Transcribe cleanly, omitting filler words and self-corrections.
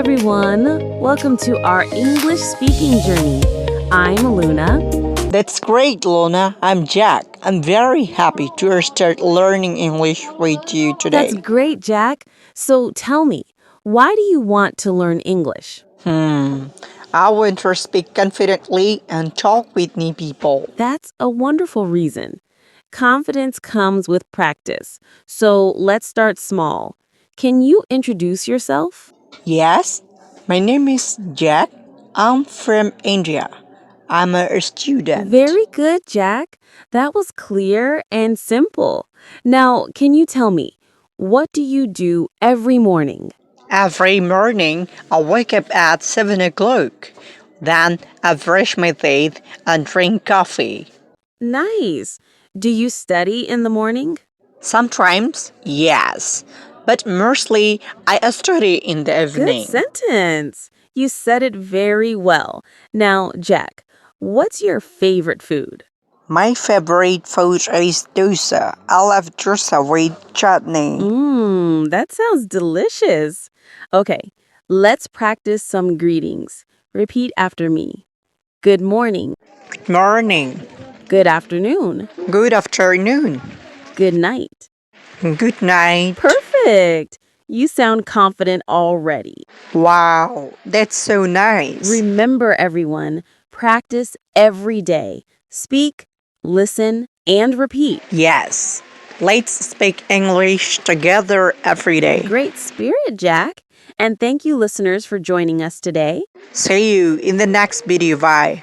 everyone. Welcome to our English speaking journey. I'm Luna. That's great, Luna. I'm Jack. I'm very happy to start learning English with you today. That's great, Jack. So tell me, why do you want to learn English? I want to speak confidently and talk with new people. That's a wonderful reason. Confidence comes with practice. So let's start small. Can you introduce yourself? Yes, my name is Jack. I'm from India. I'm a student. Very good, Jack. That was clear and simple. Now, can you tell me, what do you do every morning? Every morning, I wake up at 7 o'clock. Then I brush my teeth and drink coffee. Nice. Do you study in the morning? Sometimes, yes, but mostly I study in the Good evening. sentence. You said it very well. Now, Jack, what's your favorite food? My favorite food is dosa. I love dosa with chutney. That sounds delicious. Okay, let's practice some greetings. Repeat after me. Good morning. Good morning. Good afternoon. Good afternoon. Good night. Good night. Perfect. You sound confident already. Wow, that's so nice. Remember, everyone, practice every day. Speak, listen, and repeat. Yes, let's speak English together every day. Great spirit, Jack. And thank you, listeners, for joining us today. See you in the next video. Bye.